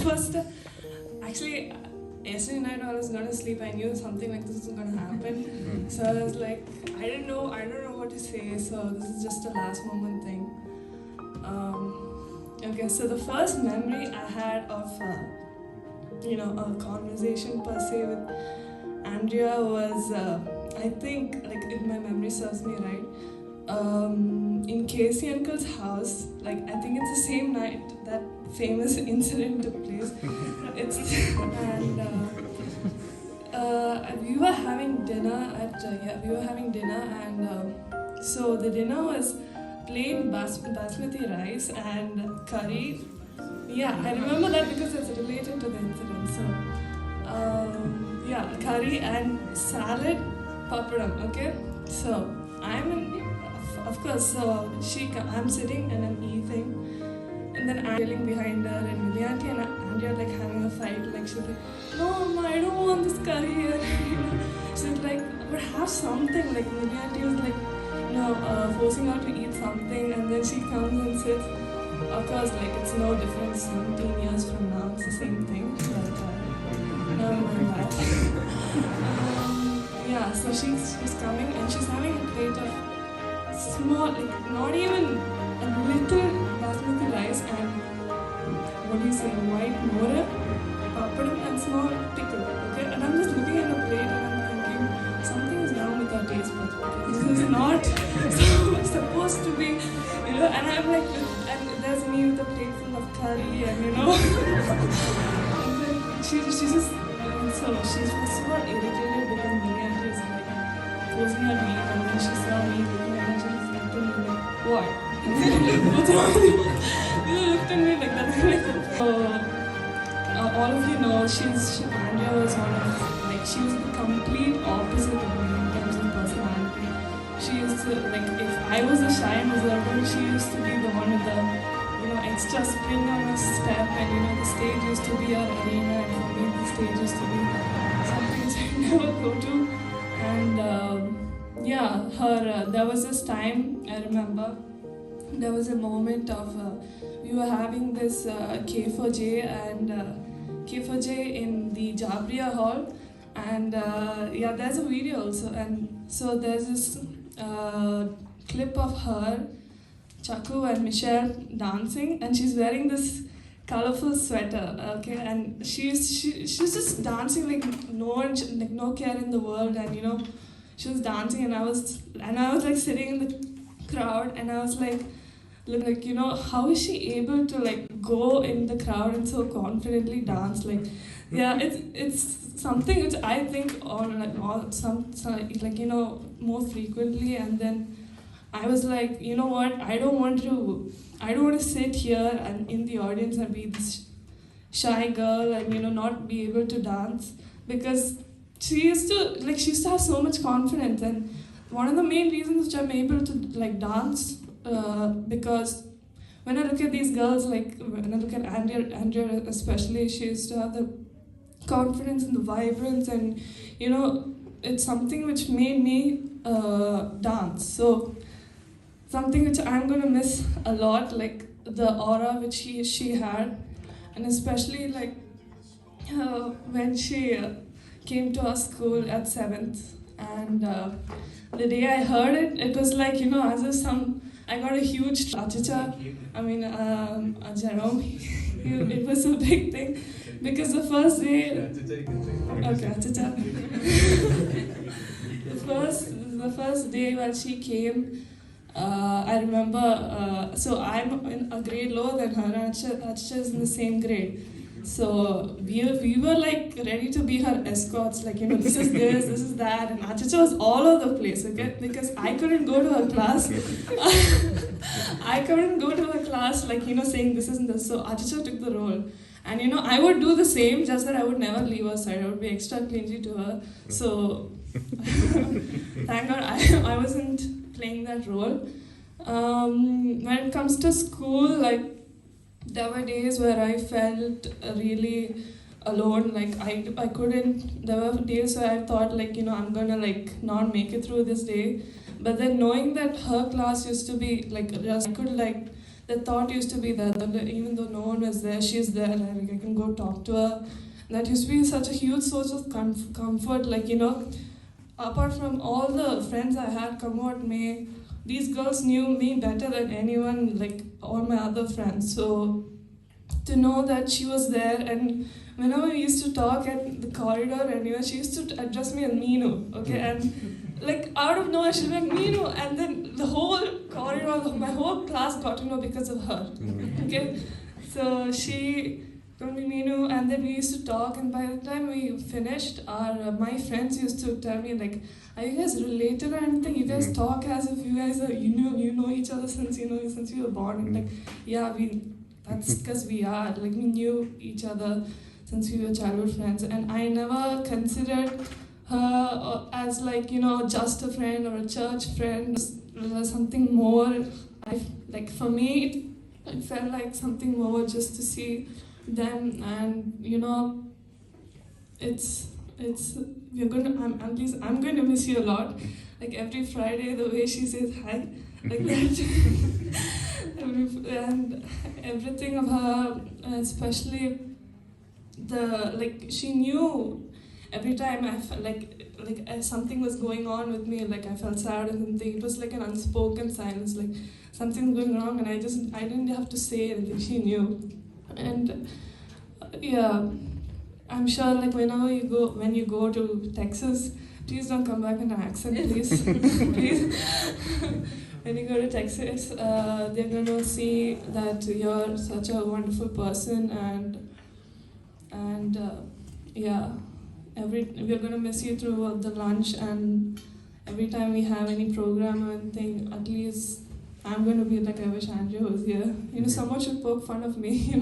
first, actually, yesterday night when I was gonna sleep, I knew something like this was gonna happen. So I was like, I don't know what to say. So this is just a last moment thing. Okay, so the first memory I had of, a conversation per se with Andrea was, I think, like if my memory serves me right, in Casey Uncle's house. Like I think it's the same night that famous incident took place. It's and we were having dinner and so the dinner was plain basmati rice and curry. Yeah, I remember that because it's related to the incident. So, curry and salad, papadam. Okay, so of course. So I'm sitting and I'm eating, and then I'm yelling behind her, and Milianti and Andrea like having a fight. Like she's like, "No, Mama, I don't want this curry." She's like, "But have something." Like Milianti was like, forcing her to eat something, and then she comes and sits. Of course, like it's no difference 17 years from now, it's the same thing. But never mind that. So she's coming and she's having a plate of small, like not even a little basmati rice and what do you say, white more, papadam and small pickle. Okay, and I'm just looking at the plate and I'm thinking something is wrong with our taste buds. This is not supposed to be, and I'm like, and there's me with a plate full of curry, and and then she's just, so she's so irritated because me and she's like forcing her to eat, and then she saw me looking at her, she just looked at me like, what? What's wrong with you? You looked at me like that. All of you know, Andrea was she was the complete opposite of me in terms of personality. She used to, like, if I was a shy and reserved one, she used to be the one with the, extra spring on her step, and, the stage used to be her arena, and for me, the stage used to be something which I never go to. And, there was this time, I remember, there was a moment of, we were having this K4J and K4J in the Jabria Hall, and there's a video also, and so there's this clip of her, Chaku and Michelle dancing, and she's wearing this colorful sweater, okay, and she's just dancing like no care in the world, and she was dancing, and I was like sitting in the crowd, and I was like, how is she able to like go in the crowd and so confidently dance? Like, it's something which I think on more frequently. And then I was like, you know what? I don't want to sit here and in the audience and be this shy girl and not be able to dance, because she used to have so much confidence. And one of the main reasons which I'm able to like dance. Because when I look at these girls, like when I look at Andrea especially, she used to have the confidence and the vibrance, and it's something which made me dance. So something which I'm gonna miss a lot, like the aura which she had, and especially like when she came to our school at 7th, and the day I heard it, it was like as if I got a huge achacha. I mean, Jerome, it was a big thing because the first day. Okay, achacha. the first day when she came, I remember. So I'm in a grade lower than her, and achacha is in the same grade. So we were like ready to be her escorts, like this is this is that, and achacha was all over the place, okay? Because I couldn't go to her class. I couldn't go to her class like saying this isn't this. So achacha took the role, and I would do the same, just that I would never leave her side. I would be extra clingy to her. So thank God I wasn't playing that role. When it comes to school, like, there were days where I felt really alone, like I couldn't, there were days where I thought like, I'm gonna like not make it through this day. But then knowing that her class used to be like, just I could like the thought used to be that even though no one was there, she's there, like I can go talk to her. That used to be such a huge source of comfort. Like, apart from all the friends I had come out, these girls knew me better than anyone, like all my other friends. So to know that she was there, and whenever we used to talk at the corridor anywhere, she used to address me as Meenu, okay? And like out of nowhere, she'd be like, Meenu, and then the whole corridor, my whole class got to know because of her, okay? So she told me Meenu, and then we used to talk, and by the time we finished, my friends used to tell me like, are you guys related or anything? You guys talk as if you guys are, you know each other since you were born. And like, yeah, that's because we are, like, we knew each other since we were childhood friends, and I never considered her as like, just a friend or a church friend, or something more. Like for me, it felt like something more just to see them, and it's I'm going to miss you a lot. Like every Friday, the way she says hi, like that. And everything of her, especially she knew every time I felt like something was going on with me, like I felt sad or something. It was like an unspoken silence, like something's going wrong, and I didn't have to say anything. She knew, and yeah. I'm sure, like, when you go to Texas, please don't come back in an accent, please. Please. When you go to Texas, they're gonna see that you're such a wonderful person, and yeah, we're gonna miss you through the lunch, and every time we have any program or anything, at least I'm gonna be like, I wish Andrew was here. Someone should poke fun of me.